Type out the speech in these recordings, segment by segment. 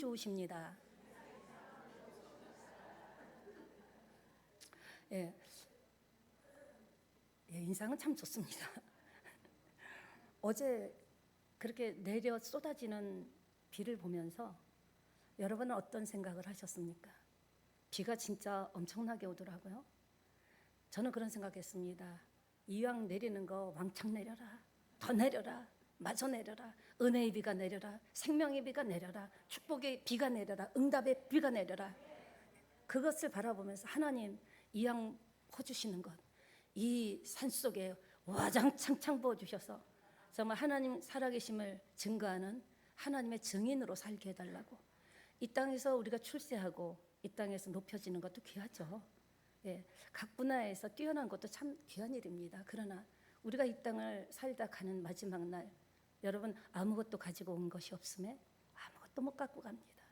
좋으십니다. 예, 인상은 참 좋습니다. 어제 그렇게 내려 쏟아지는 비를 보면서 여러분은 어떤 생각을 하셨습니까? 비가 진짜 엄청나게 오더라고요. 저는 그런 생각했습니다. 이왕 내리는 거 왕창 내려라. 더 내려라. 마저 내려라. 은혜의 비가 내려라. 생명의 비가 내려라. 축복의 비가 내려라. 응답의 비가 내려라. 그것을 바라보면서 하나님 이왕 퍼주시는 것, 이 산속에 와장창창 부어주셔서 정말 하나님 살아계심을 증거하는 하나님의 증인으로 살게 해달라고. 이 땅에서 우리가 출세하고 이 땅에서 높여지는 것도 귀하죠. 예, 각 분야에서 뛰어난 것도 참 귀한 일입니다. 그러나 우리가 이 땅을 살다 가는 마지막 날, 여러분 아무것도 가지고 온 것이 없음에 아무것도 못 갖고 갑니다.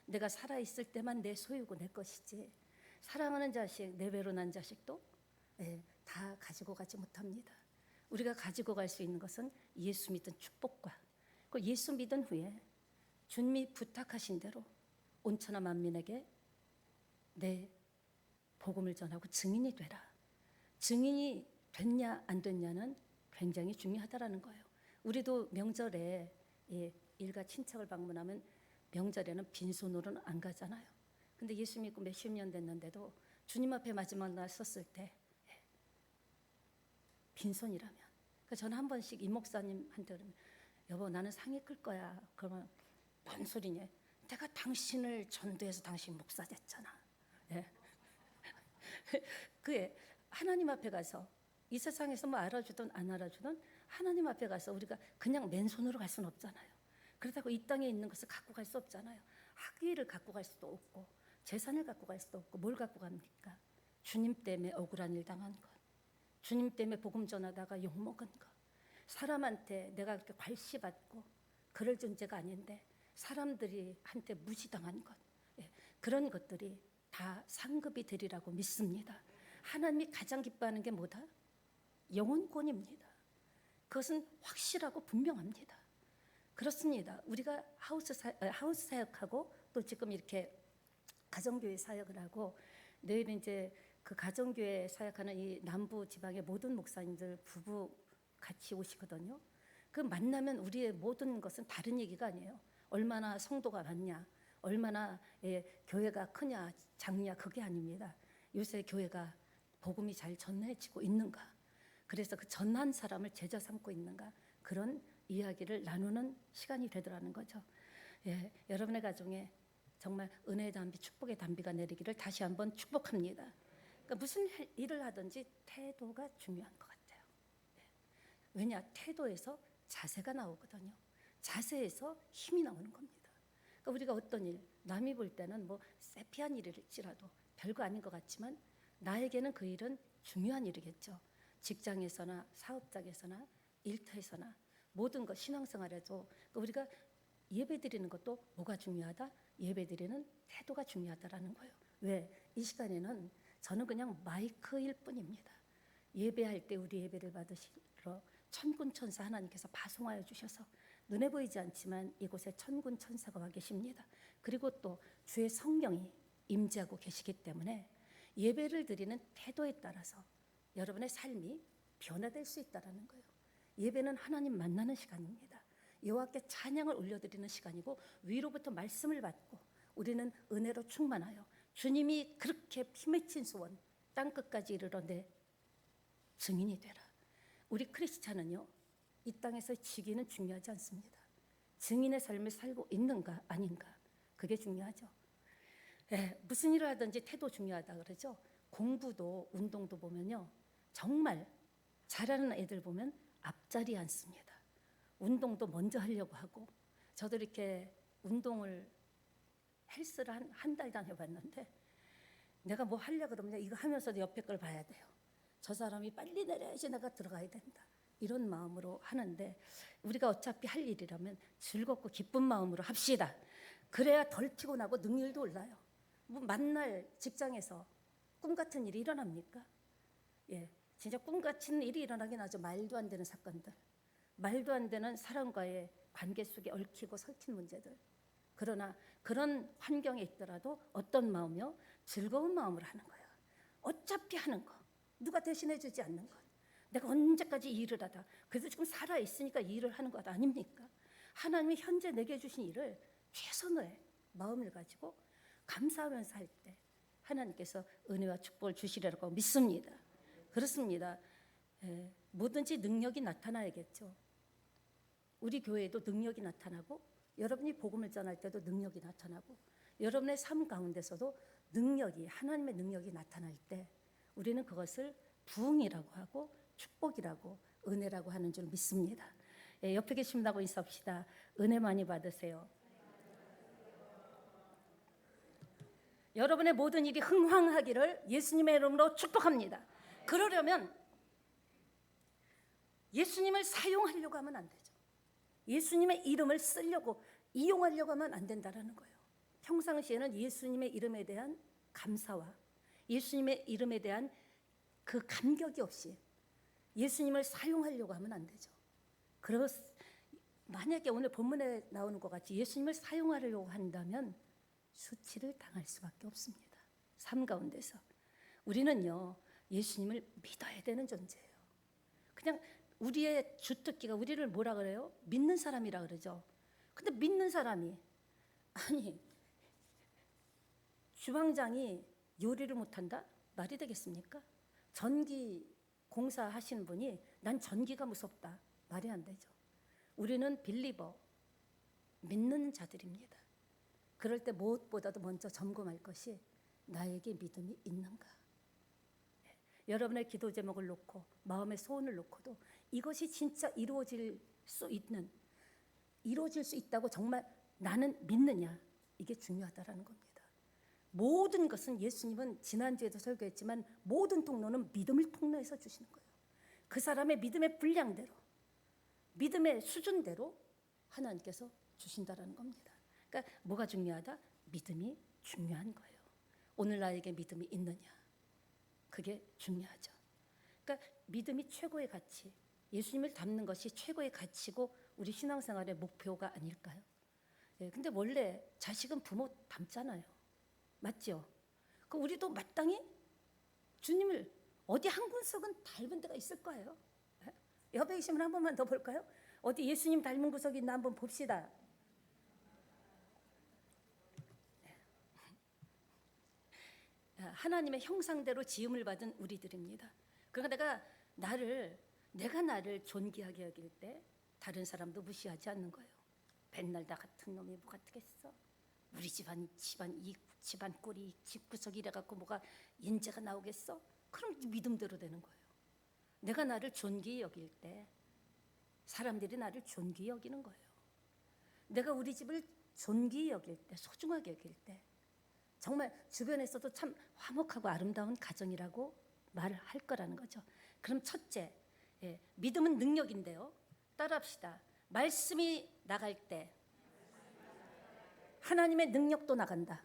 내가 살아있을 때만 내 소유고 내 것이지, 사랑하는 자식, 내외로 난 자식도 다 가지고 가지 못합니다. 우리가 가지고 갈 수 있는 것은 예수 믿은 축복과, 그 예수 믿은 후에 주님이 부탁하신 대로 온천하 만민에게 내 복음을 전하고 증인이 되라. 증인이 됐냐 안 됐냐는 굉장히 중요하다라는 거예요. 우리도 명절에 일가 친척을 방문하면 명절에는 빈손으로는 안 가잖아요. 근데 예수 믿고 몇십 년 됐는데도 주님 앞에 마지막 날 섰을 때 빈손이라면, 그러니까 저는 한 번씩 이 목사님한테 그러면, 여보 나는 상이 클 거야. 그러면 뭔 소리냐? 내가 당신을 전도해서 당신 목사 됐잖아. 예. 그게 하나님 앞에 가서, 이 세상에서 뭐 알아주든 안 알아주든 하나님 앞에 가서 우리가 그냥 맨손으로 갈 수는 없잖아요. 그렇다고 이 땅에 있는 것을 갖고 갈 수 없잖아요. 학위를 갖고 갈 수도 없고 재산을 갖고 갈 수도 없고 뭘 갖고 갑니까? 주님 때문에 억울한 일 당한 것, 주님 때문에 복음 전하다가 욕먹은 것, 사람한테 내가 그렇게 괄시받고 그럴 존재가 아닌데 사람들이 한테 무시당한 것, 그런 것들이 다 상급이 되리라고 믿습니다. 하나님이 가장 기뻐하는 게 뭐다? 영혼권입니다. 그것은 확실하고 분명합니다. 그렇습니다. 우리가 하우스 사역하고 또 지금 이렇게 가정교회 사역을 하고, 내일 이제 그 가정교회 사역하는 이 남부 지방의 모든 목사님들 부부 같이 오시거든요. 그 만나면 우리의 모든 것은 다른 얘기가 아니에요. 얼마나 성도가 많냐, 얼마나 교회가 크냐 작냐, 그게 아닙니다. 요새 교회가 복음이 잘 전해지고 있는가, 그래서 그 전한 사람을 제자 삼고 있는가, 그런 이야기를 나누는 시간이 되더라는 거죠. 여러분의 가정에 정말 은혜의 담비, 축복의 담비가 내리기를 다시 한번 축복합니다. 그러니까 무슨 일을 하든지 태도가 중요한 것 같아요. 왜냐, 태도에서 자세가 나오거든요. 자세에서 힘이 나오는 겁니다. 그러니까 우리가 어떤 일, 남이 볼 때는 뭐 세피한 일일지라도 별거 아닌 것 같지만 나에게는 그 일은 중요한 일이겠죠. 직장에서나 사업장에서나 일터에서나 모든 것, 신앙생활에도 우리가 예배드리는 것도 뭐가 중요하다? 예배드리는 태도가 중요하다라는 거예요. 왜? 이 시간에는 저는 그냥 마이크일 뿐입니다. 예배할 때 우리 예배를 받으시러 천군 천사 하나님께서 파송하여 주셔서 눈에 보이지 않지만 이곳에 천군 천사가 와 계십니다. 그리고 또 주의 성령이 임재하고 계시기 때문에 예배를 드리는 태도에 따라서 여러분의 삶이 변화될 수 있다는 거예요. 예배는 하나님 만나는 시간입니다. 여호와께 찬양을 올려드리는 시간이고, 위로부터 말씀을 받고 우리는 은혜로 충만하여 주님이 그렇게 피맺힌 소원 땅끝까지 이르러 내 증인이 되라. 우리 크리스찬은요, 이 땅에서 직위는 중요하지 않습니다. 증인의 삶을 살고 있는가 아닌가, 그게 중요하죠. 무슨 일을 하든지 태도 중요하다 그러죠. 공부도 운동도 보면요, 정말 잘하는 애들 보면 앞자리에 앉습니다. 운동도 먼저 하려고 하고, 저도 이렇게 운동을 헬스를 한 달도 안 해봤는데, 내가 뭐 하려고 그러면 이거 하면서도 옆에 걸 봐야 돼요. 저 사람이 빨리 내려야지 내가 들어가야 된다, 이런 마음으로 하는데, 우리가 어차피 할 일이라면 즐겁고 기쁜 마음으로 합시다. 그래야 덜 피곤하고 능률도 올라요. 뭐 만날 직장에서 꿈 같은 일이 일어납니까? 진짜 꿈 같은 일이 일어나긴 하죠. 말도 안 되는 사건들, 말도 안 되는 사람과의 관계 속에 얽히고 설킨 문제들. 그러나 그런 환경에 있더라도 어떤 마음이요? 즐거운 마음으로 하는 거예요. 어차피 하는 거. 누가 대신해 주지 않는 것. 내가 언제까지 일을 하다. 그래도 지금 살아있으니까 일을 하는 것 아닙니까? 하나님이 현재 내게 주신 일을 최선의 마음을 가지고 감사하면서 할 때 하나님께서 은혜와 축복을 주시리라고 믿습니다. 그렇습니다. 뭐든지 능력이 나타나야겠죠. 우리 교회에도 능력이 나타나고 여러분이 복음을 전할 때도 능력이 나타나고 여러분의 삶 가운데서도 능력이 하나님의 능력이 나타날 때 우리는 그것을 부흥이라고 하고 축복이라고 은혜라고 하는 줄 믿습니다. 옆에 계신 분하고 인사합시다. 은혜 많이 받으세요. 여러분의 모든 일이 흥황하기를 예수님의 이름으로 축복합니다. 그러려면 예수님을 사용하려고 하면 안 되죠. 예수님의 이름을 쓰려고 이용하려고 하면 안 된다는 거예요. 평상시에는 예수님의 이름에 대한 감사와 예수님의 이름에 대한 그 감격이 없이 예수님을 사용하려고 하면 안 되죠. 만약에 오늘 본문에 나오는 것 같이 예수님을 사용하려고 한다면 수치를 당할 수밖에 없습니다. 삶 가운데서 우리는요 예수님을 믿어야 되는 존재예요. 그냥 우리의 주특기가 우리를 뭐라 그래요? 믿는 사람이라 그러죠. 근데 믿는 사람이 아니 주방장이 요리를 못한다? 말이 되겠습니까? 전기 공사 하시는 분이 난 전기가 무섭다. 말이 안 되죠. 우리는 빌리버, 믿는 자들입니다. 그럴 때 무엇보다도 먼저 점검할 것이 나에게 믿음이 있는가. 여러분의 기도 제목을 놓고 마음의 소원을 놓고도 이것이 진짜 이루어질 수 있다고 정말 나는 믿느냐. 이게 중요하다는 겁니다. 모든 것은 예수님은 지난주에도 설교했지만 모든 통로는 믿음을 통로해서 주시는 거예요. 그 사람의 믿음의 분량대로 믿음의 수준대로 하나님께서 주신다는 겁니다. 그러니까 뭐가 중요하다? 믿음이 중요한 거예요. 오늘 나에게 믿음이 있느냐? 그게 중요하죠. 그러니까 믿음이 최고의 가치, 예수님을 닮는 것이 최고의 가치고 우리 신앙생활의 목표가 아닐까요? 근데 원래 자식은 부모 닮잖아요. 맞죠? 그 우리도 마땅히 주님을 어디 한 구석은 닮은 데가 있을 거예요. 옆에 계시면 한 번만 더 볼까요? 어디 예수님 닮은 구석이 있나 한번 봅시다. 하나님의 형상대로 지음을 받은 우리들입니다. 그러니까 내가 나를 존귀하게 여길 때 다른 사람도 무시하지 않는 거예요. 맨날 나 같은 놈이 뭐 같겠어? 우리 집안 이 집안 꼴이 집구석이 이래갖고 뭐가 인재가 나오겠어? 그럼 믿음대로 되는 거예요. 내가 나를 존귀히 여길 때 사람들이 나를 존귀히 여기는 거예요. 내가 우리 집을 존귀히 여길 때, 소중하게 여길 때 정말 주변에서도 참 화목하고 아름다운 가정이라고 말을 할 거라는 거죠. 그럼 첫째, 믿음은 능력인데요. 따라합시다. 말씀이 나갈 때 하나님의 능력도 나간다.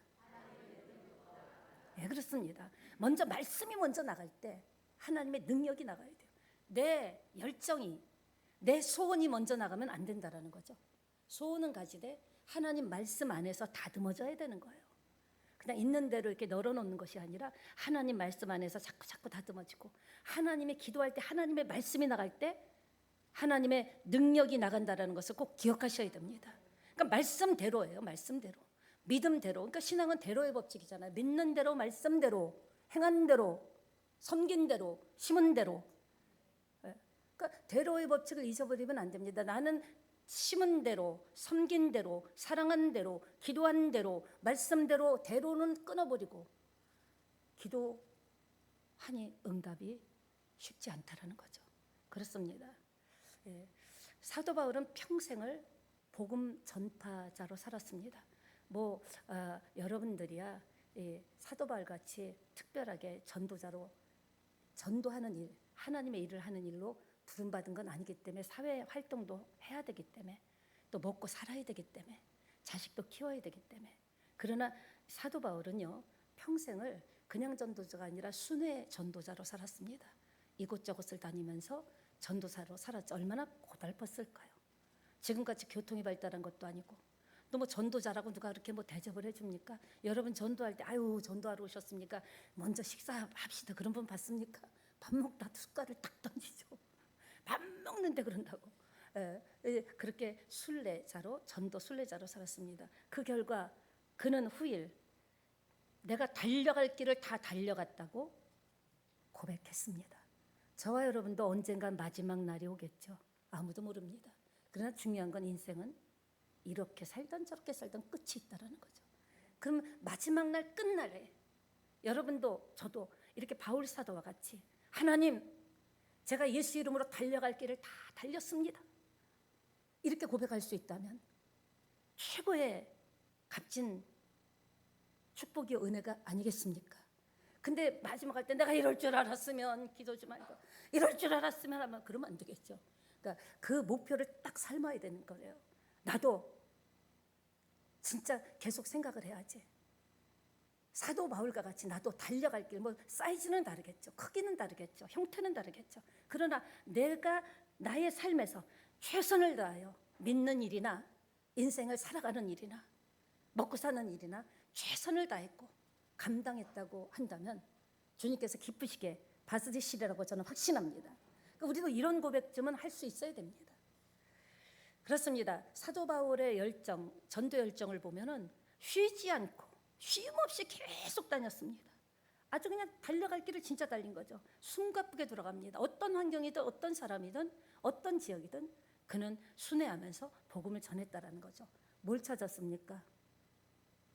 그렇습니다. 먼저 말씀이 먼저 나갈 때 하나님의 능력이 나가야 돼요. 내 열정이, 내 소원이 먼저 나가면 안 된다라는 거죠. 소원은 가지되 하나님 말씀 안에서 다듬어져야 되는 거예요. 그냥 있는 대로 이렇게 널어놓는 것이 아니라 하나님 말씀 안에서 자꾸 다듬어지고 하나님의 기도할 때 하나님의 말씀이 나갈 때 하나님의 능력이 나간다라는 것을 꼭 기억하셔야 됩니다. 그러니까 말씀대로예요. 말씀대로. 믿음대로. 그러니까 신앙은 대로의 법칙이잖아요. 믿는 대로, 말씀대로, 행한 대로, 섬긴 대로, 심은 대로. 그러니까 대로의 법칙을 잊어버리면 안 됩니다. 나는 심은 대로, 섬긴 대로, 사랑한 대로, 기도한 대로, 말씀대로 대로는 끊어버리고 기도하니 응답이 쉽지 않다라는 거죠. 그렇습니다. 사도 바울은 평생을 복음 전파자로 살았습니다. 여러분들이야 사도 바울 같이 특별하게 전도자로 전도하는 일, 하나님의 일을 하는 일로 부름받은 건 아니기 때문에 사회 활동도 해야 되기 때문에 또 먹고 살아야 되기 때문에 자식도 키워야 되기 때문에 그러나 사도 바울은요 평생을 그냥 전도자가 아니라 순회 전도자로 살았습니다. 이곳저곳을 다니면서 전도사로 살았죠. 얼마나 고달팠을까요? 지금같이 교통이 발달한 것도 아니고 또 뭐 전도자라고 누가 그렇게 뭐 대접을 해줍니까? 여러분 전도할 때 아유 전도하러 오셨습니까? 먼저 식사합시다 그런 분 봤습니까? 밥 먹다 숟갈을 딱 던지죠. 밥 먹는데 그런다고. 그렇게 순례자로 전도 순례자로 살았습니다. 그 결과 그는 후일 내가 달려갈 길을 다 달려갔다고 고백했습니다. 저와 여러분도 언젠간 마지막 날이 오겠죠. 아무도 모릅니다. 그러나 중요한 건 인생은 이렇게 살던 저렇게 살던 끝이 있다라는 거죠. 그럼 마지막 날 끝날에 여러분도 저도 이렇게 바울 사도와 같이 하나님 제가 예수 이름으로 달려갈 길을 다 달렸습니다. 이렇게 고백할 수 있다면 최고의 값진 축복이 은혜가 아니겠습니까? 근데 마지막 할 때 내가 이럴 줄 알았으면 기도 좀 하고 이럴 줄 알았으면 하면 그러면 안 되겠죠. 그러니까 그 목표를 딱 삶아야 되는 거예요. 나도 진짜 계속 생각을 해야지. 사도 바울과 같이 나도 달려갈 길, 뭐 사이즈는 다르겠죠. 크기는 다르겠죠. 형태는 다르겠죠. 그러나 내가 나의 삶에서 최선을 다하여 믿는 일이나 인생을 살아가는 일이나 먹고 사는 일이나 최선을 다했고 감당했다고 한다면 주님께서 기쁘시게 받으시리라고 저는 확신합니다. 그러니까 우리도 이런 고백쯤은 할 수 있어야 됩니다. 그렇습니다. 사도 바울의 열정, 전도 열정을 보면은 쉬지 않고 쉼 없이 계속 다녔습니다. 아주 그냥 달려갈 길을 진짜 달린 거죠. 숨가쁘게 돌아갑니다. 어떤 환경이든 어떤 사람이든 어떤 지역이든 그는 순회하면서 복음을 전했다라는 거죠. 뭘 찾았습니까?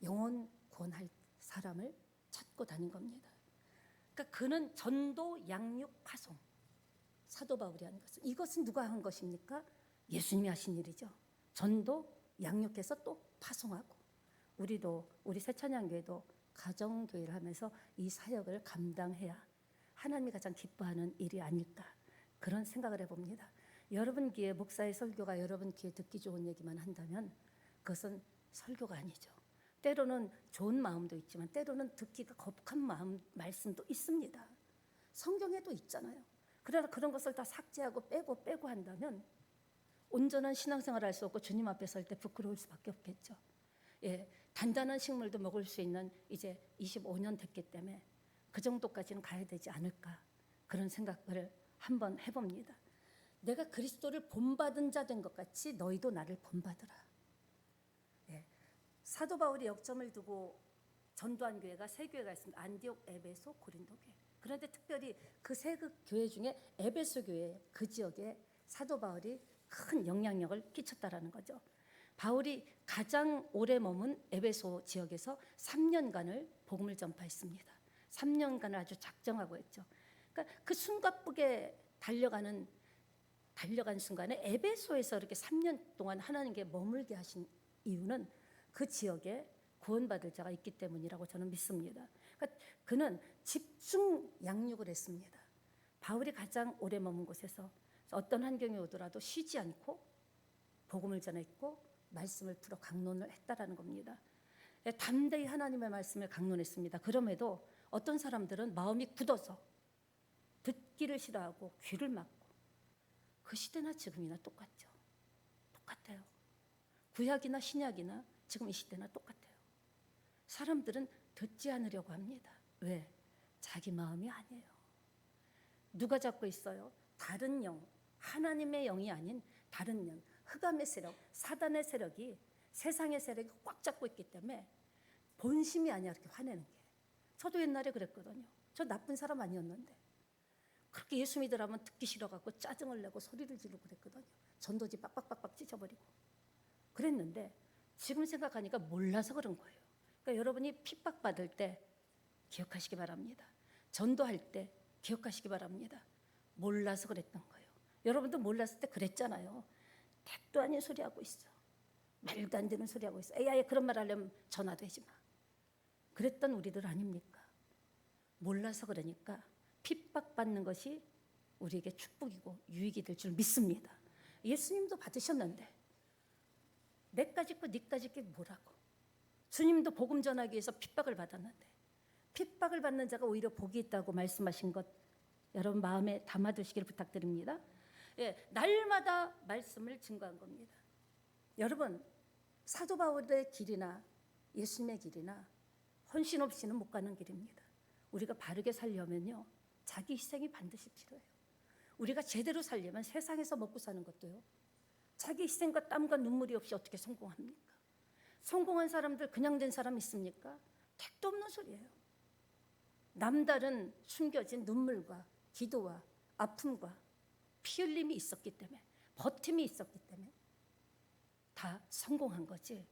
영혼 구원할 사람을 찾고 다닌 겁니다. 그러니까 그는 전도, 양육, 파송, 사도 바울이 한 것은 이것은 누가 한 것입니까? 예수님이 하신 일이죠. 전도, 양육해서 또 파송하고 우리 새찬양교회도 가정교회를 하면서 이 사역을 감당해야 하나님이 가장 기뻐하는 일이 아닐까 그런 생각을 해봅니다. 여러분 귀에 목사의 설교가 여러분 귀에 듣기 좋은 얘기만 한다면 그것은 설교가 아니죠. 때로는 좋은 마음도 있지만 때로는 듣기가 거북한 말씀도 있습니다. 성경에도 있잖아요. 그러나 그런 것을 다 삭제하고 빼고 한다면 온전한 신앙생활을 할 수 없고 주님 앞에 설 때 부끄러울 수밖에 없겠죠. 단단한 식물도 먹을 수 있는 이제 25년 됐기 때문에 그 정도까지는 가야 되지 않을까 그런 생각을 한번 해봅니다. 내가 그리스도를 본받은 자 된 것 같이 너희도 나를 본받으라. 사도 바울이 역점을 두고 전도한 교회가 세 교회가 있습니다. 안디옥, 에베소, 고린도 교회. 그런데 특별히 그 세 교회 중에 에베소 교회 그 지역에 사도 바울이 큰 영향력을 끼쳤다라는 거죠. 바울이 가장 오래 머문 에베소 지역에서 3년간을 복음을 전파했습니다. 3년간을 아주 작정하고 했죠. 그러니까 그 숨가쁘게 달려간 순간에 에베소에서 이렇게 3년 동안 하나님께 머물게 하신 이유는 그 지역에 구원받을 자가 있기 때문이라고 저는 믿습니다. 그러니까 그는 집중 양육을 했습니다. 바울이 가장 오래 머문 곳에서 어떤 환경이 오더라도 쉬지 않고 복음을 전했고 말씀을 풀어 강론을 했다라는 겁니다. 담대히 하나님의 말씀을 강론했습니다. 그럼에도 어떤 사람들은 마음이 굳어서 듣기를 싫어하고 귀를 막고 그 시대나 지금이나 똑같죠. 똑같아요. 구약이나 신약이나 지금 이 시대나 똑같아요. 사람들은 듣지 않으려고 합니다. 왜? 자기 마음이 아니에요. 누가 잡고 있어요? 다른 영, 하나님의 영이 아닌 다른 영, 흑암의 세력, 사단의 세력이 세상의 세력이 꽉 잡고 있기 때문에 본심이 아니야 이렇게 화내는 게. 저도 옛날에 그랬거든요. 저 나쁜 사람 아니었는데 그렇게 예수 믿으라면 듣기 싫어갖고 짜증을 내고 소리를 지르고 그랬거든요. 전도지 빡빡빡빡 찢어버리고 그랬는데 지금 생각하니까 몰라서 그런 거예요. 그러니까 여러분이 핍박받을 때 기억하시기 바랍니다. 전도할 때 기억하시기 바랍니다. 몰라서 그랬던 거예요. 여러분도 몰랐을 때 그랬잖아요. 택도 아닌 소리 하고 있어. 말도 안 되는 소리 하고 있어. 에이 그런 말 하려면 전화도 하지 마. 그랬던 우리들 아닙니까? 몰라서 그러니까 핍박받는 것이 우리에게 축복이고 유익이 될 줄 믿습니다. 예수님도 받으셨는데 내까지 거 니까지 게 뭐라고. 주님도 복음 전하기 위해서 핍박을 받았는데 핍박을 받는 자가 오히려 복이 있다고 말씀하신 것 여러분 마음에 담아두시기를 부탁드립니다. 날마다 말씀을 증거한 겁니다. 여러분 사도 바울의 길이나 예수님의 길이나 헌신 없이는 못 가는 길입니다. 우리가 바르게 살려면요, 자기 희생이 반드시 필요해요. 우리가 제대로 살려면 세상에서 먹고 사는 것도요, 자기 희생과 땀과 눈물이 없이 어떻게 성공합니까? 성공한 사람들 그냥 된 사람 있습니까? 택도 없는 소리예요. 남다른 숨겨진 눈물과 기도와 아픔과 피 흘림이 있었기 때문에, 버팀이 있었기 때문에 다 성공한 거지,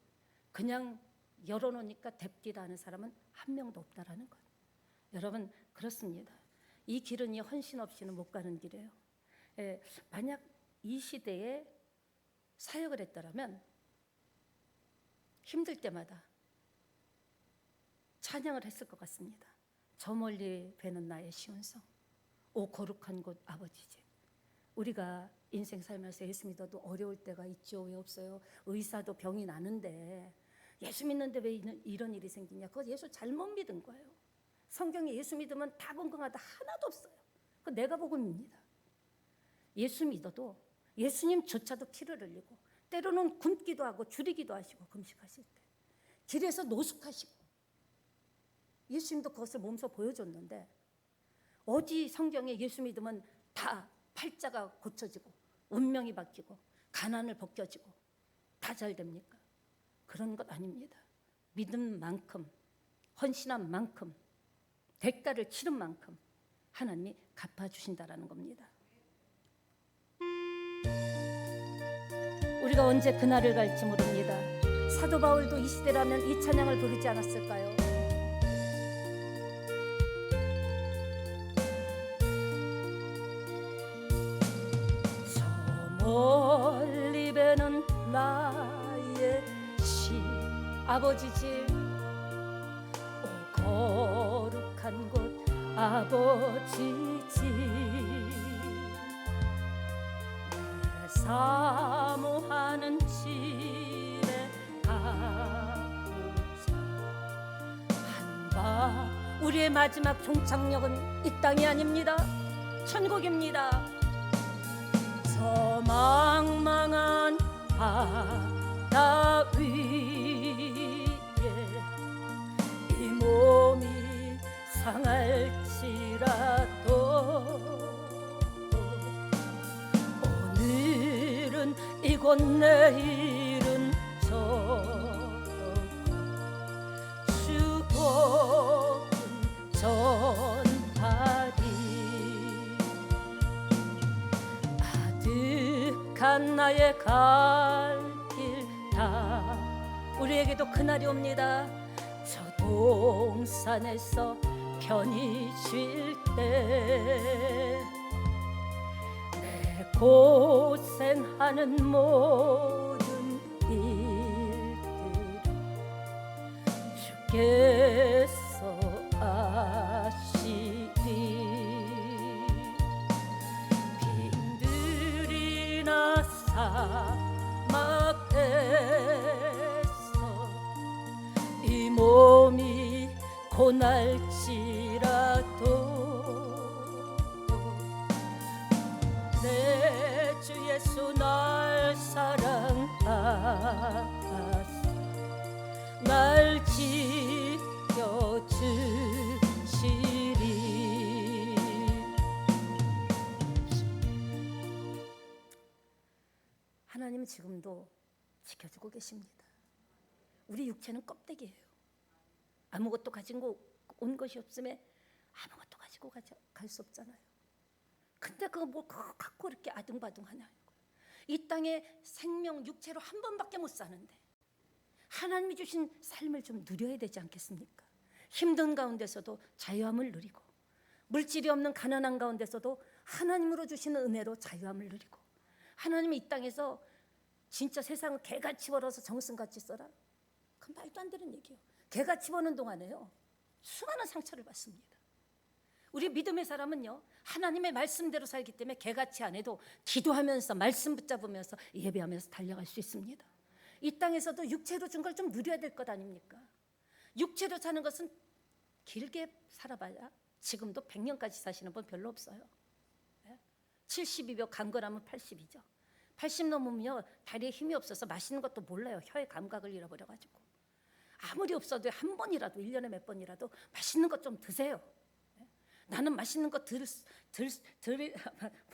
그냥 열어놓으니까 됩디다 하는 사람은 한 명도 없다라는 것. 여러분, 그렇습니다. 이 길은 이 헌신 없이는 못 가는 길이에요. 만약 이 시대에 사역을 했더라면 힘들 때마다 찬양을 했을 것 같습니다. 저 멀리 배는 나의 쉬운 성, 오 거룩한 곳 아버지 집. 우리가 인생 살면서 예수 믿어도 어려울 때가 있죠. 왜 없어요? 의사도 병이 나는데 예수 믿는데 왜 이런 일이 생기냐? 그거 예수 잘못 믿은 거예요. 성경에 예수 믿으면 다 건강하다 하나도 없어요. 그거 내가 복음입니다. 예수 믿어도 예수님조차도 피를 흘리고 때로는 굶기도 하고 줄이기도 하시고 금식하실 때 길에서 노숙하시고 예수님도 그것을 몸소 보여줬는데 어디 성경에 예수 믿으면 다 팔자가 고쳐지고 운명이 바뀌고 가난을 벗겨지고 다 잘 됩니까? 그런 것 아닙니다. 믿은 만큼, 헌신한 만큼, 대가를 치른 만큼 하나님이 갚아주신다라는 겁니다. 우리가 언제 그날을 갈지 모릅니다. 사도 바울도 이 시대라면 이 찬양을 부르지 않았을까요? 저 멀리 배는 나의 시 아버지 집, 오 거룩한 곳 아버지 집, 내 사모하는 집에 가보자. 한바 우리의 마지막 종착역은 이 땅이 아닙니다. 천국입니다. 저 망망한 바다 위에 이 몸이 상할지라도 오늘은 이곳 내일은 저곳 주복은 전하리. 아득한 나의 갈 길 다 우리에게도 그날이 옵니다. 저 동산에서 편히 쉴 때 내 고생하는 모든 일들 주께서 아시리. 빈들이나 사막에서 이 몸이 고날지라도 내 주 예수 날 사랑하사 날 지켜주시리. 하나님은 지금도 지켜주고 계십니다. 우리 육체는 껍데기예요. 아무것도 가지고 온 것이 없음에 아무것도 가지고 갈 수 없잖아요. 근데 그거 뭐 그거 갖고 이렇게 아둥바둥하냐. 이 땅에 생명 육체로 한 번밖에 못 사는데 하나님이 주신 삶을 좀 누려야 되지 않겠습니까? 힘든 가운데서도 자유함을 누리고 물질이 없는 가난한 가운데서도 하나님으로 주시는 은혜로 자유함을 누리고 하나님이 이 땅에서 진짜 세상을 개같이 벌어서 정승같이 써라. 그건 말도 안 되는 얘기예요. 개같이 버는 동안에요 수많은 상처를 받습니다. 우리 믿음의 사람은요 하나님의 말씀대로 살기 때문에 개같이 안 해도 기도하면서 말씀 붙잡으면서 예배하면서 달려갈 수 있습니다. 이 땅에서도 육체로 준 걸 좀 누려야 될 것 아닙니까? 육체로 사는 것은 길게 살아봐야 지금도 100년까지 사시는 분 별로 없어요. 72몇 강건하면 80이죠. 80 넘으면요 다리에 힘이 없어서 맛있는 것도 몰라요. 혀의 감각을 잃어버려가지고. 아무리 없어도 한 번이라도 1년에 몇 번이라도 맛있는 것 좀 드세요. 나는 맛있는 거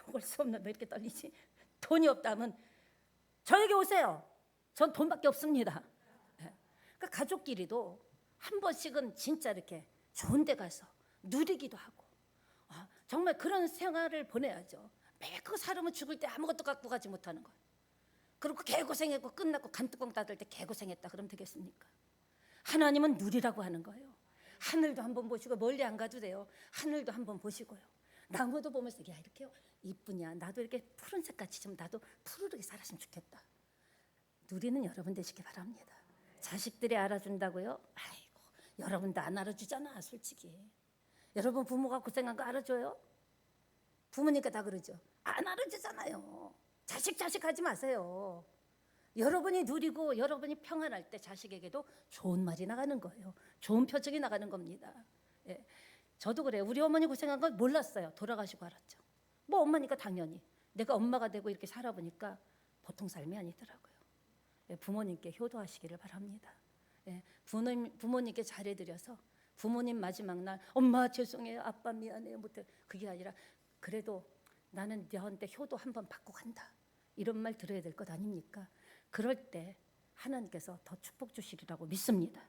먹을 수 없는, 왜 이렇게 떨리지? 돈이 없다면 저에게 오세요. 전 돈밖에 없습니다. 그러니까 가족끼리도 한 번씩은 진짜 이렇게 좋은 데 가서 누리기도 하고, 정말 그런 생활을 보내야죠. 매그 사람은 죽을 때 아무것도 갖고 가지 못하는 거예요. 그리고 개고생했고 끝났고 간뚜껑 닫을 때 개고생했다 그러면 되겠습니까? 하나님은 누리라고 하는 거예요. 하늘도 한번 보시고, 멀리 안 가도 돼요. 하늘도 한번 보시고요. 나무도 보면서 야 이렇게 이쁘냐, 나도 이렇게 푸른색 같이 좀 나도 푸르르게 살았으면 좋겠다. 누리는 여러분 되시기 바랍니다. 자식들이 알아준다고요? 아이고, 여러분도 안 알아주잖아 솔직히. 여러분 부모가 고생한 거 알아줘요? 부모니까 다 그러죠. 안 알아주잖아요. 자식 하지 마세요. 여러분이 누리고 여러분이 평안할 때 자식에게도 좋은 말이 나가는 거예요. 좋은 표정이 나가는 겁니다. 예. 저도 그래요. 우리 어머니 고생한 걸 몰랐어요. 돌아가시고 알았죠. 뭐 엄마니까 당연히. 내가 엄마가 되고 이렇게 살아보니까 보통 삶이 아니더라고요. 예. 부모님께 효도하시기를 바랍니다. 예. 부모님께 잘해드려서 부모님 마지막 날 엄마 죄송해요, 아빠 미안해요, 못해, 그게 아니라 그래도 나는 너한테 효도 한번 받고 간다, 이런 말 들어야 될 것 아닙니까? 그럴 때 하나님께서 더 축복 주시리라고 믿습니다.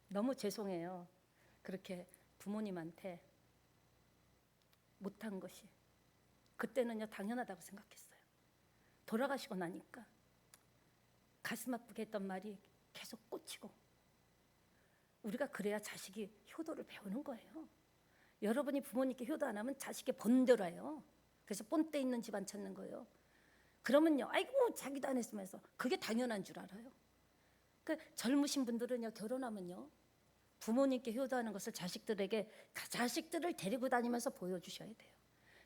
너무 죄송해요. 그렇게 부모님한테 못한 것이. 그때는요 당연하다고 생각했어요. 돌아가시고 나니까 가슴 아프게 했던 말이 계속 꽂히고, 우리가 그래야 자식이 효도를 배우는 거예요. 여러분이 부모님께 효도 안 하면 자식이 번들어요. 그래서 본때 있는 집안 찾는 거예요. 그러면요 아이고 자기도 안 했으면서 그게 당연한 줄 알아요. 그러니까 젊으신 분들은요 결혼하면요 부모님께 효도하는 것을 자식들을 데리고 다니면서 보여주셔야 돼요.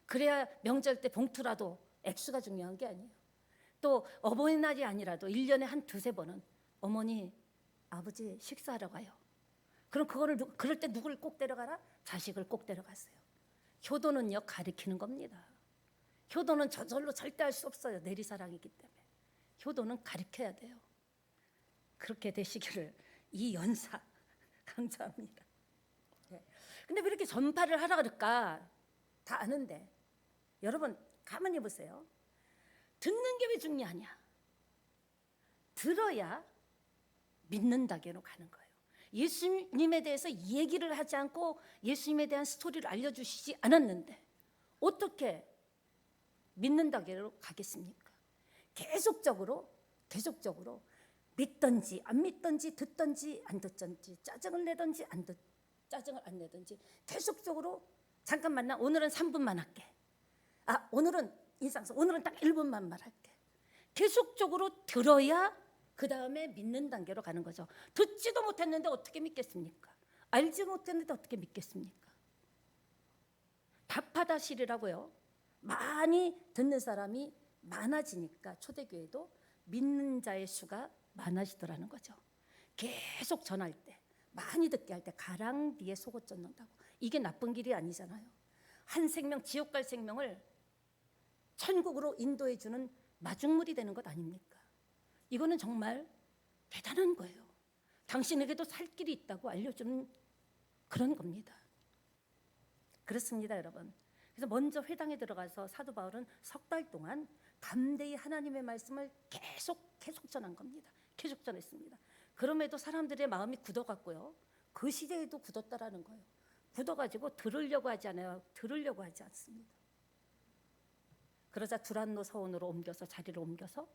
그래야 명절 때 봉투라도 액수가 중요한 게 아니에요. 또 어버이날이 아니라도 1년에 한 두세 번은 어머니 아버지 식사하러 가요. 그럼 그럴 때 누구를 꼭 데려가라? 자식을 꼭 데려갔어요. 효도는요 가리키는 겁니다. 효도는 저절로 절대 할 수 없어요. 내리사랑이기 때문에. 효도는 가리켜야 돼요. 그렇게 되시기를 이 연사 강조합니다. 네. 근데 왜 이렇게 전파를 하라 그럴까? 다 아는데. 여러분 가만히 보세요. 듣는 게 왜 중요하냐? 들어야 믿는다게로 가는 거예요. 예수님에 대해서 얘기를 하지 않고 예수님에 대한 스토리를 알려주시지 않았는데 어떻게 믿는다게로 가겠습니까? 계속적으로 믿든지 안 믿든지 듣든지 안 듣든지 짜증을 내든지 짜증을 안 내든지 계속적으로 잠깐만 나 오늘은 3분만 할게. 오늘은 인상서 오늘은 딱 1분만 말할게. 계속적으로 들어야 그 다음에 믿는 단계로 가는 거죠. 듣지도 못했는데 어떻게 믿겠습니까? 알지 못했는데 어떻게 믿겠습니까? 답하다실이라고요. 많이 듣는 사람이 많아지니까 초대교회도 믿는 자의 수가 많아지더라는 거죠. 계속 전할 때, 많이 듣게 할 때 가랑비에 속옷 젖는다고. 이게 나쁜 길이 아니잖아요. 한 생명, 지옥 갈 생명을 천국으로 인도해 주는 마중물이 되는 것 아닙니까? 이거는 정말 대단한 거예요. 당신에게도 살 길이 있다고 알려주는 그런 겁니다. 그렇습니다, 여러분. 그래서 먼저 회당에 들어가서 사도 바울은 3달 동안 담대히 하나님의 말씀을 계속 전한 겁니다. 계속 전했습니다. 그럼에도 사람들의 마음이 굳어갔고요. 그 시대에도 굳었다라는 거예요. 굳어가지고 들으려고 하지 않아요. 들으려고 하지 않습니다. 그러자 두란노 서원으로 자리를 옮겨서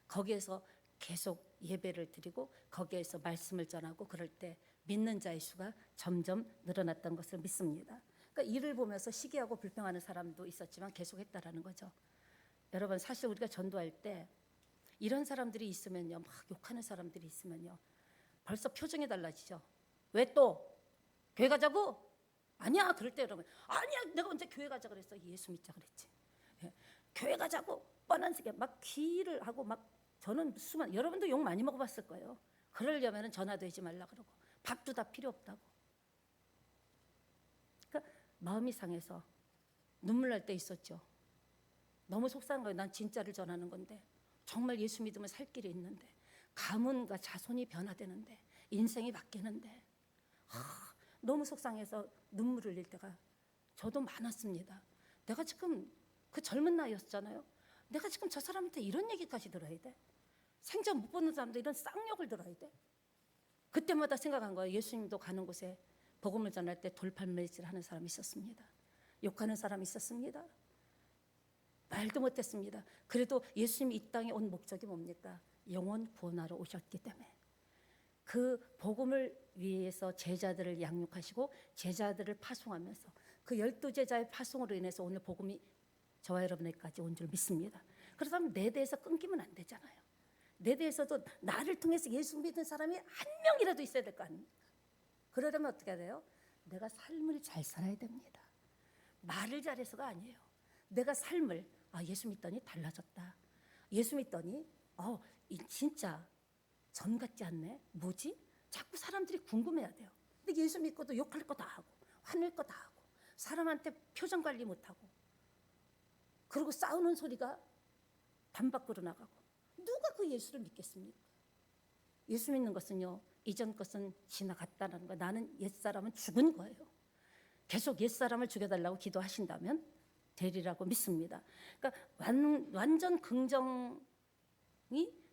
거기에서 계속 예배를 드리고 거기에서 말씀을 전하고, 그럴 때 믿는 자의 수가 점점 늘어났던 것을 믿습니다. 그러니까 이를 보면서 시기하고 불평하는 사람도 있었지만 계속했다라는 거죠. 여러분 사실 우리가 전도할 때 이런 사람들이 있으면요, 막 욕하는 사람들이 있으면요, 벌써 표정이 달라지죠. 왜 또 교회 가자고? 아니야. 그럴 때 여러분, 아니야 내가 언제 교회 가자 그랬어? 예수 믿자 그랬지. 예. 교회 가자고 뻔한 식에 막 귀를 하고 막 저는 여러분도 욕 많이 먹어봤을 거예요. 그러려면 전화도 하지 말라 그러고 밥도 다 필요 없다고. 그러니까 마음이 상해서 눈물 날 때 있었죠. 너무 속상한 거예요. 난 진짜를 전하는 건데, 정말 예수 믿으면 살 길이 있는데, 가문과 자손이 변화되는데, 인생이 바뀌는데, 너무 속상해서 눈물을 흘릴 때가 저도 많았습니다. 내가 지금 그 젊은 나이였잖아요. 내가 지금 저 사람한테 이런 얘기까지 들어야 돼? 생전 못 보는 사람도 이런 쌍욕을 들어야 돼? 그때마다 생각한 거예요. 예수님도 가는 곳에 복음을 전할 때 돌팔매질 하는 사람이 있었습니다. 욕하는 사람이 있었습니다. 말도 못했습니다. 그래도 예수님이 이 땅에 온 목적이 뭡니까? 영혼 구원하러 오셨기 때문에 그 복음을 위해서 제자들을 양육하시고 제자들을 파송하면서 그 12제자의 파송으로 인해서 오늘 복음이 저와 여러분에게까지 온 줄 믿습니다. 그렇다면 내 대해서 끊기면 안 되잖아요. 내 대해서도 나를 통해서 예수 믿는 사람이 한 명이라도 있어야 될 거 아닙니까? 그러려면 어떻게 해야 돼요? 내가 삶을 잘 살아야 됩니다. 말을 잘해서가 아니에요. 내가 삶을 예수 믿더니 달라졌다. 예수 믿더니 진짜 전 같지 않네. 뭐지? 자꾸 사람들이 궁금해야 돼요. 근데 예수 믿고도 욕할 거 다 하고 화낼 거 다 하고 사람한테 표정 관리 못하고 그리고 싸우는 소리가 반 밖으로 나가고 누가 그 예수를 믿겠습니까? 예수 믿는 것은요, 이전 것은 지나갔다는 거. 나는 옛사람은 죽은 거예요. 계속 옛사람을 죽여달라고 기도하신다면 되리라고 믿습니다. 그러니까 완전 긍정이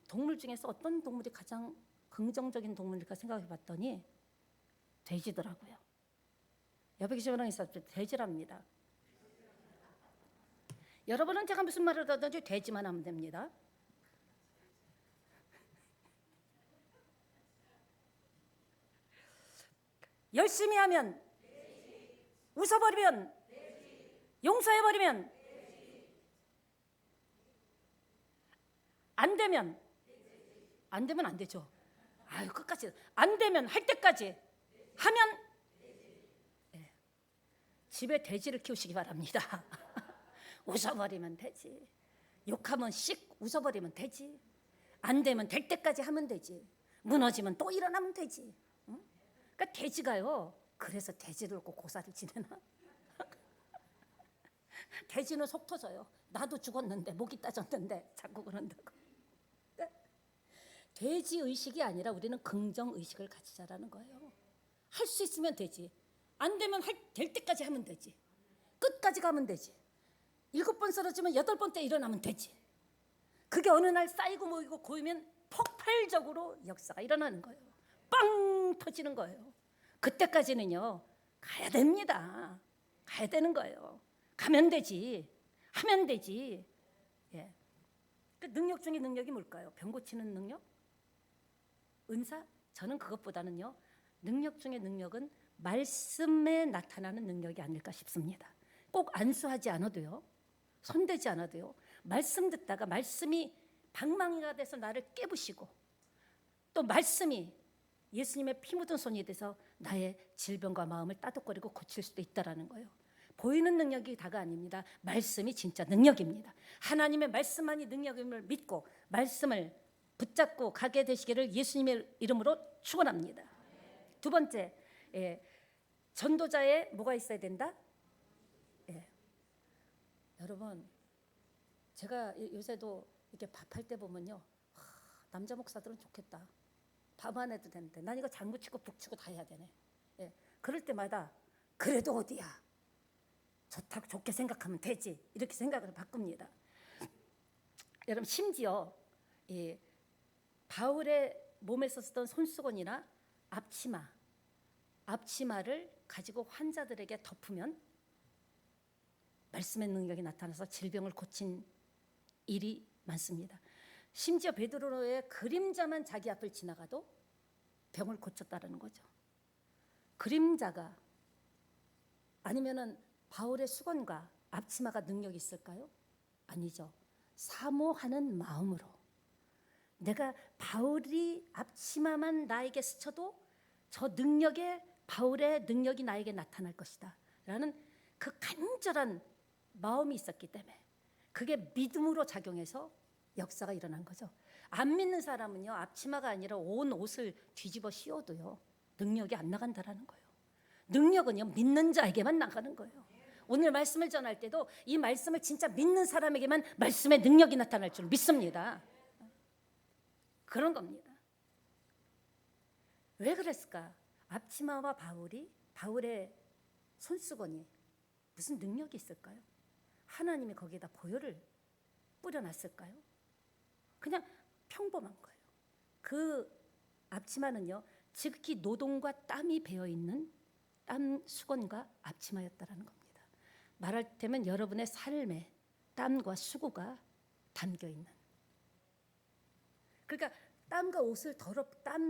동물 중에서 어떤 동물이 가장 긍정적인 동물일까 생각해 봤더니 돼지더라고요. 옆에 계신 분랑 있었죠. 돼지랍니다. 여러분은 제가 무슨 말을 하든지 돼지만 하면 됩니다. 열심히 하면, 웃어버리면, 용서해버리면, 안 되면 안 되죠. 끝까지 안 되면 할 때까지 하면 집에 돼지를 키우시기 바랍니다. 웃어버리면 되지. 욕하면 씩 웃어버리면 되지. 안 되면 될 때까지 하면 되지. 무너지면 또 일어나면 되지. 응? 그러니까 돼지가요. 그래서 돼지를 꼭 고사를 지내나? 돼지는 속 터져요. 나도 죽었는데 목이 따졌는데 자꾸 그런다고. 돼지 의식이 아니라 우리는 긍정 의식을 가지자라는 거예요. 할 수 있으면 되지. 안 되면 될 때까지 하면 되지. 끝까지 가면 되지. 7번 쓰러지면 8번 때 일어나면 되지. 그게 어느 날 쌓이고 모이고 고이면 폭발적으로 역사가 일어나는 거예요. 빵 터지는 거예요. 그때까지는요, 가야 됩니다. 가야 되는 거예요. 가면 되지. 하면 되지. 그 능력 중에 능력이 뭘까요? 병 고치는 능력? 은사? 저는 그것보다는요, 능력 중에 능력은 말씀에 나타나는 능력이 아닐까 싶습니다. 꼭 안수하지 않아도요, 손대지 않아도요, 말씀 듣다가 말씀이 방망이가 돼서 나를 깨부시고 또 말씀이 예수님의 피 묻은 손이 돼서 나의 질병과 마음을 따뜻거리고 고칠 수도 있다라는 거예요. 보이는 능력이 다가 아닙니다. 말씀이 진짜 능력입니다. 하나님의 말씀만이 능력임을 믿고 말씀을 붙잡고 가게 되시기를 예수님의 이름으로 축원합니다. 두 번째, 전도자에 뭐가 있어야 된다? 여러분, 제가 요새도 이렇게 밥할 때 보면요, 남자 목사들은 좋겠다. 밥 안 해도 되는데 난 이거 장구치고 북치고 다 해야 되네. 그럴 때마다 그래도 어디야, 좋게 생각하면 되지, 이렇게 생각을 바꿉니다. 여러분, 심지어 바울의 몸에서 쓰던 손수건이나 앞치마를 가지고 환자들에게 덮으면 말씀의 능력이 나타나서 질병을 고친 일이 많습니다. 심지어 베드로의 그림자만 자기 앞을 지나가도 병을 고쳤다는 거죠. 그림자가 아니면은 바울의 수건과 앞치마가 능력이 있을까요? 아니죠. 사모하는 마음으로 내가 바울이 앞치마만 나에게 스쳐도 저 능력에 바울의 능력이 나에게 나타날 것이다 라는 그 간절한 마음이 있었기 때문에 그게 믿음으로 작용해서 역사가 일어난 거죠. 안 믿는 사람은요, 앞치마가 아니라 온 옷을 뒤집어 씌워도요, 능력이 안 나간다라는 거예요. 능력은요, 믿는 자에게만 나가는 거예요. 오늘 말씀을 전할 때도 이 말씀을 진짜 믿는 사람에게만 말씀의 능력이 나타날 줄 믿습니다. 그런 겁니다. 왜 그랬을까? 앞치마와 바울의 손수건이 무슨 능력이 있을까요? 하나님이 거기에다 보혈을 뿌려놨을까요? 그냥 평범한 거예요. 그 앞치마는요, 지극히 노동과 땀이 배어있는 땀 수건과 앞치마였다라는 겁니다. 말할 때면 여러분의 삶에 땀과 수고가 담겨있는, 그러니까 땀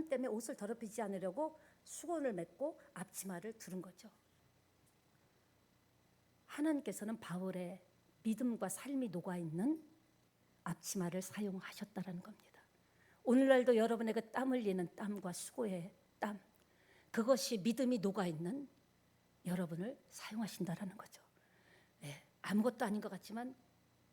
때문에 옷을 더럽히지 않으려고 수건을 맺고 앞치마를 두른 거죠. 하나님께서는 바울의 믿음과 삶이 녹아있는 앞치마를 사용하셨다라는 겁니다. 오늘날도 여러분의 그 땀 흘리는 땀과 수고의 땀, 그것이 믿음이 녹아있는 여러분을 사용하신다라는 거죠. 아무것도 아닌 것 같지만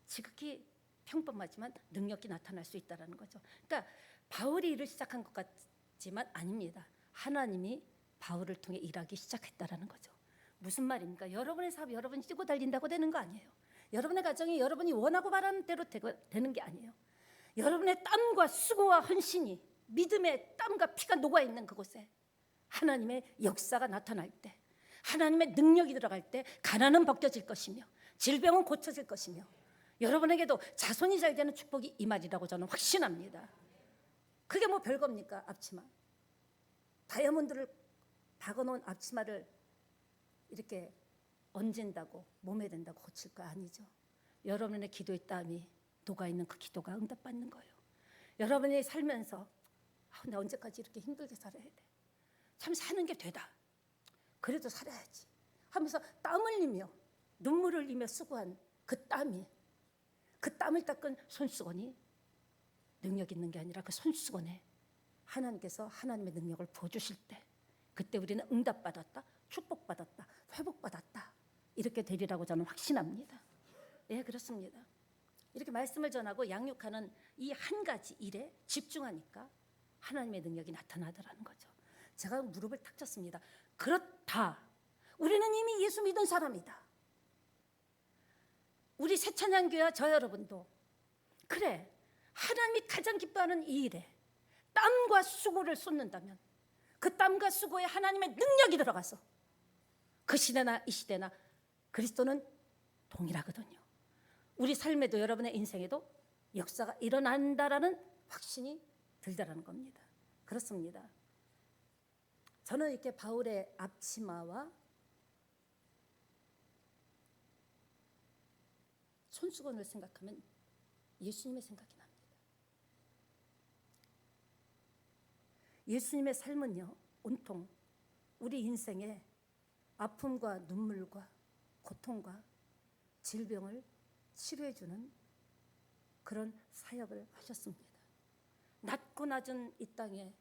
지극히 평범하지만 능력이 나타날 수 있다라는 거죠. 그러니까 바울이 일을 시작한 것 같지만 아닙니다. 하나님이 바울을 통해 일하기 시작했다라는 거죠. 무슨 말입니까? 여러분의 사업이 여러분이 뛰고 달린다고 되는 거 아니에요. 여러분의 가정이 여러분이 원하고 바라는 대로 되는 게 아니에요. 여러분의 땀과 수고와 헌신이 믿음의 땀과 피가 녹아있는 그곳에 하나님의 역사가 나타날 때, 하나님의 능력이 들어갈 때 가난은 벗겨질 것이며 질병은 고쳐질 것이며 여러분에게도 자손이 잘 되는 축복이 임하리라고 저는 확신합니다. 그게 뭐 별겁니까? 앞치마, 다이아몬드를 박아놓은 앞치마를 이렇게 얹은다고 몸에 댄다고 고칠 거 아니죠. 여러분의 기도의 땀이 녹아있는 그 기도가 응답받는 거예요. 여러분이 살면서 나 언제까지 이렇게 힘들게 살아야 돼? 참 사는 게 되다. 그래도 살아야지 하면서 땀 흘리며 눈물을 흘리며 수고한 그 땀을 닦은 손수건이 능력 있는 게 아니라 그 손수건에 하나님께서 하나님의 능력을 부어주실 때 그때 우리는 응답받았다, 축복받았다, 회복받았다 이렇게 되리라고 저는 확신합니다. 예, 그렇습니다. 이렇게 말씀을 전하고 양육하는 이 한 가지 일에 집중하니까 하나님의 능력이 나타나더라는 거죠. 제가 무릎을 탁 쳤습니다. 그렇다. 우리는 이미 예수 믿은 사람이다. 우리 새찬양교회와 저 여러분도 그래, 하나님이 가장 기뻐하는 이 일에 땀과 수고를 쏟는다면 그 땀과 수고에 하나님의 능력이 들어가서 그 시대나 이 시대나 그리스도는 동일하거든요. 우리 삶에도 여러분의 인생에도 역사가 일어난다라는 확신이 들다라는 겁니다. 그렇습니다. 저는 이렇게 바울의 앞치마와 손수건을 생각하면 예수님의 생각이 납니다. 예수님의 삶은요, 온통 우리 인생의 아픔과 눈물과 고통과 질병을 치료해주는 그런 사역을 하셨습니다. 낮고 낮은 이 땅에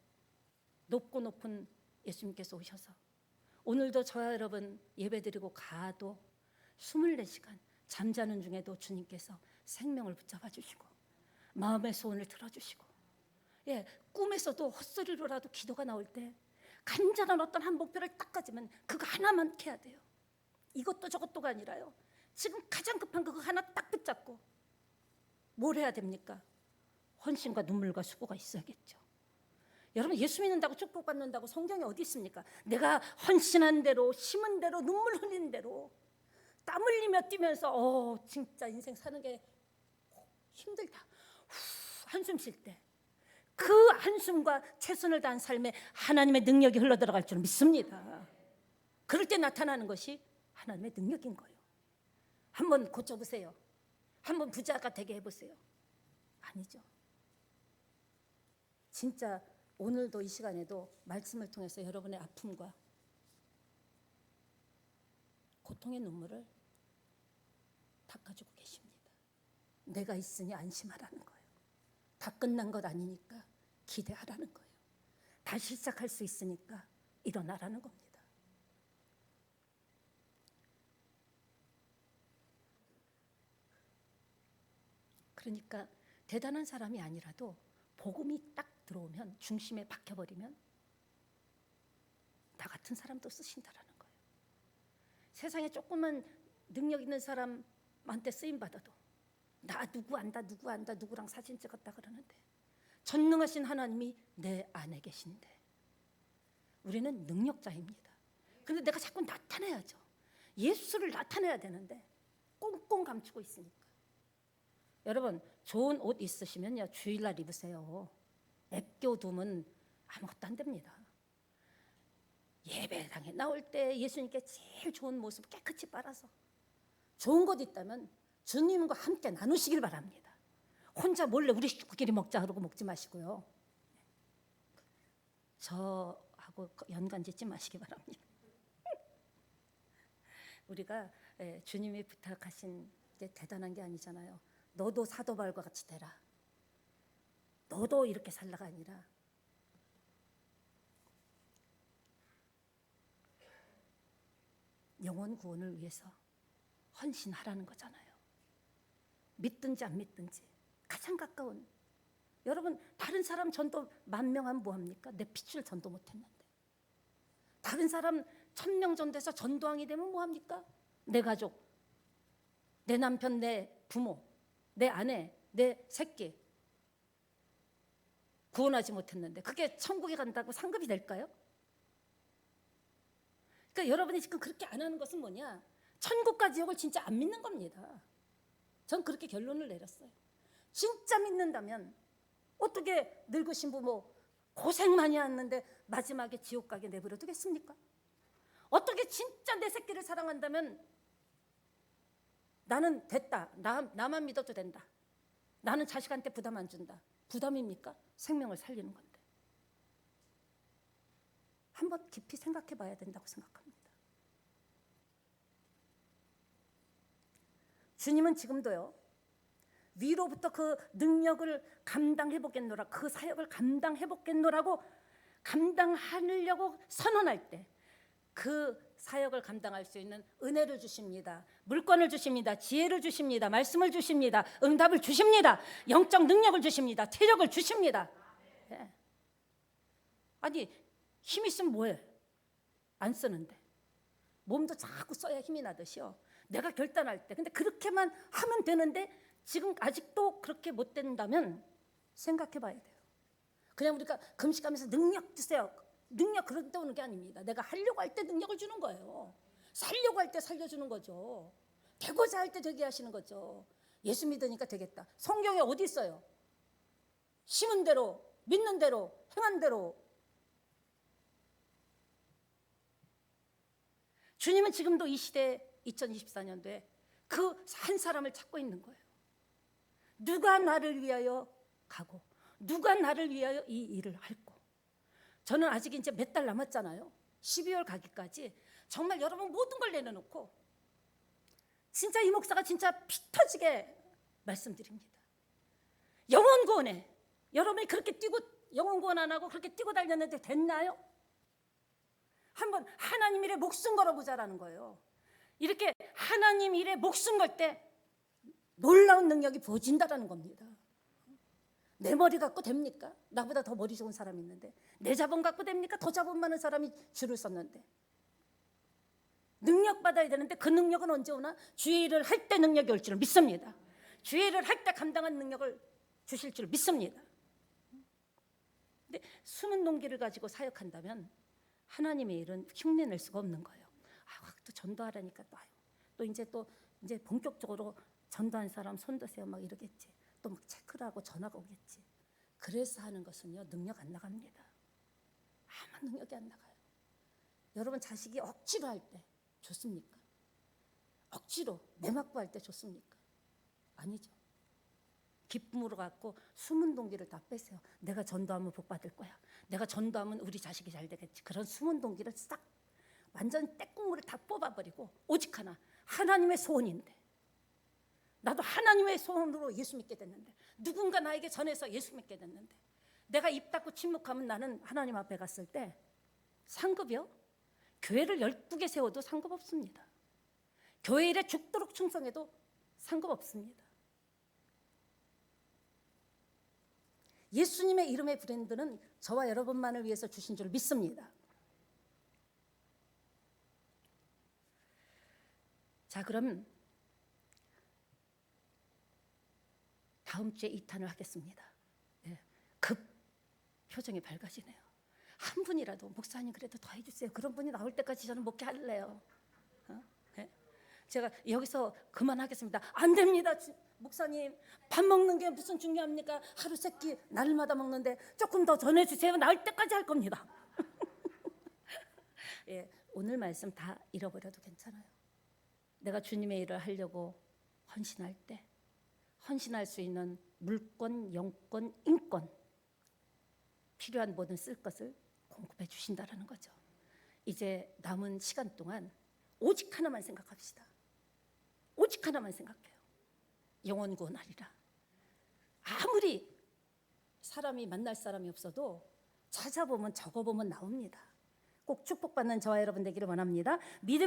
높고 높은 예수님께서 오셔서 오늘도 저와 여러분 예배드리고 가도 24시간 잠자는 중에도 주님께서 생명을 붙잡아 주시고 마음의 소원을 들어주시고, 예, 꿈에서도 헛소리로라도 기도가 나올 때 간절한 어떤 한 목표를 딱 가지면 그거 하나만 해야 돼요. 이것도 저것도가 아니라요, 지금 가장 급한 그거 하나 딱 붙잡고 뭘 해야 됩니까? 헌신과 눈물과 수고가 있어야겠죠. 여러분, 예수 믿는다고 축복받는다고 성경에 어디 있습니까? 내가 헌신한 대로, 심은 대로, 눈물 흘리는 대로 땀 흘리며 뛰면서 진짜 인생 사는 게 힘들다, 한숨 쉴 때 그 한숨과 최선을 다한 삶에 하나님의 능력이 흘러들어갈 줄 믿습니다. 그럴 때 나타나는 것이 하나님의 능력인 거예요. 한번 고쳐보세요. 한번 부자가 되게 해보세요. 아니죠. 진짜 오늘도 이 시간에도 말씀을 통해서 여러분의 아픔과 고통의 눈물을 닦아주고 계십니다. 내가 있으니 안심하라는 거예요. 다 끝난 것 아니니까 기대하라는 거예요. 다시 시작할 수 있으니까 일어나라는 겁니다. 그러니까 대단한 사람이 아니라도 복음이 딱 들어오면, 중심에 박혀버리면 나 같은 사람도 쓰신다라는 거예요. 세상에 조금만 능력 있는 사람한테 쓰임 받아도 나 누구 안다, 누구 안다, 누구랑 사진 찍었다 그러는데 전능하신 하나님이 내 안에 계신데 우리는 능력자입니다. 그런데 내가 자꾸 나타내야죠. 예수를 나타내야 되는데 꽁꽁 감추고 있으니까. 여러분, 좋은 옷 있으시면요 주일날 입으세요. 애껴두면 아무것도 안 됩니다. 예배당에 나올 때 예수님께 제일 좋은 모습 깨끗이 빨아서 좋은 것 있다면 주님과 함께 나누시길 바랍니다. 혼자 몰래 우리 식구끼리 먹자 그러고 먹지 마시고요. 저하고 연관 짓지 마시기 바랍니다. 우리가 주님이 부탁하신 게 대단한 게 아니잖아요. 너도 사도 바울과 같이 되라. 너도 이렇게 살라가 아니라 영혼 구원을 위해서 헌신하라는 거잖아요. 믿든지 안 믿든지 가장 가까운. 여러분, 다른 사람 전도 10,000명 하면 뭐합니까? 내 핏줄 전도 못했는데. 다른 사람 1,000명 전도해서 전도왕이 되면 뭐합니까? 내 가족, 내 남편, 내 부모, 내 아내, 내 새끼 구원하지 못했는데 그게 천국에 간다고 상급이 될까요? 그러니까 여러분이 지금 그렇게 안 하는 것은 뭐냐? 천국과 지옥을 진짜 안 믿는 겁니다. 전 그렇게 결론을 내렸어요. 진짜 믿는다면 어떻게 늙으신 부모 고생 많이 했는데 마지막에 지옥 가게 내버려 두겠습니까? 어떻게 진짜 내 새끼를 사랑한다면 나는 됐다. 나만 믿어도 된다. 나는 자식한테 부담 안 준다. 부담입니까? 생명을 살리는 건데. 한번 깊이 생각해 봐야 된다고 생각합니다. 주님은 지금도요. 위로부터 그 능력을 감당해 보겠노라, 그 사역을 감당해 보겠노라고 감당하려고 선언할 때 그 사역을 감당할 수 있는 은혜를 주십니다. 물권을 주십니다. 지혜를 주십니다. 말씀을 주십니다. 응답을 주십니다. 영적 능력을 주십니다. 체력을 주십니다. 네. 아니, 힘 있으면 뭐해? 안 쓰는데. 몸도 자꾸 써야 힘이 나듯이요. 내가 결단할 때. 근데 그렇게만 하면 되는데 지금 아직도 그렇게 못 된다면 생각해 봐야 돼요. 그냥 우리가 금식하면서 능력 주세요. 능력 그런데 오는 게 아닙니다. 내가 하려고 할 때 능력을 주는 거예요. 살려고 할 때 살려주는 거죠. 되고자 할 때 되게 하시는 거죠. 예수 믿으니까 되겠다. 성경에 어디 있어요? 심은 대로, 믿는 대로, 행한 대로. 주님은 지금도 이 시대 2024년도에 그 한 사람을 찾고 있는 거예요. 누가 나를 위하여 가고 누가 나를 위하여 이 일을 할고. 저는 아직 이제 몇 달 남았잖아요. 12월 가기까지 정말 여러분 모든 걸 내려놓고 진짜 이 목사가 진짜 피 터지게 말씀드립니다. 영혼 구원에 여러분이 그렇게 뛰고 영혼 구원 안 하고 그렇게 뛰고 다녔는데 됐나요? 한번 하나님 일에 목숨 걸어보자라는 거예요. 이렇게 하나님 일에 목숨 걸 때 놀라운 능력이 부어진다라는 겁니다. 내 머리 갖고 됩니까? 나보다 더 머리 좋은 사람이 있는데. 내 자본 갖고 됩니까? 더 자본 많은 사람이 줄을 섰는데. 능력 받아야 되는데 그 능력은 언제 오나? 주의 일을 할 때 능력이 올 줄 믿습니다. 주의 일을 할 때 감당한 능력을 주실 줄 믿습니다. 근데 숨은 동기를 가지고 사역한다면 하나님의 일은 흉내낼 수가 없는 거예요. 또 전도하라니까 또 이제 본격적으로 전도한 사람 손 드세요 막 이러겠지. 또 막 체크를 하고 전화가 오겠지. 그래서 하는 것은요 능력 안 나갑니다. 아무 능력이 안 나가요. 여러분 자식이 억지로 할 때 좋습니까? 억지로 내맞고 할 때 좋습니까? 아니죠. 기쁨으로 갖고 숨은 동기를 다 빼세요. 내가 전도하면 복 받을 거야. 내가 전도하면 우리 자식이 잘 되겠지. 그런 숨은 동기를 싹 완전 떼국물을 다 뽑아버리고 오직 하나, 하나님의 소원인데 나도 하나님의 소원으로 예수 믿게 됐는데 누군가 나에게 전해서 예수 믿게 됐는데 내가 입 닫고 침묵하면 나는 하나님 앞에 갔을 때 상급이요? 교회를 12개 세워도 상급 없습니다. 교회 일에 죽도록 충성해도 상급 없습니다. 예수님의 이름의 브랜드는 저와 여러분만을 위해서 주신 줄 믿습니다. 자, 그럼 다음 주에 2탄을 하겠습니다. 네. 급 표정이 밝아지네요. 한 분이라도 목사님 그래도 더 해주세요. 그런 분이 나올 때까지 저는 목회할래요. 네? 제가 여기서 그만하겠습니다. 안 됩니다. 목사님, 밥 먹는 게 무슨 중요합니까? 하루 세 끼 날마다 먹는데 조금 더 전해주세요. 나올 때까지 할 겁니다. 예, 오늘 말씀 다 잃어버려도 괜찮아요. 내가 주님의 일을 하려고 헌신할 때 헌신할 수 있는 물권, 영권, 인권 필요한 모든 쓸 것을 공급해 주신다라는 거죠. 이제 남은 시간 동안 오직 하나만 생각합시다. 오직 하나만 생각해요. 영혼 구원하리라. 아무리 사람이 만날 사람이 없어도 찾아보면 적어보면 나옵니다. 꼭 축복받는 저와 여러분 되기를 원합니다. 믿음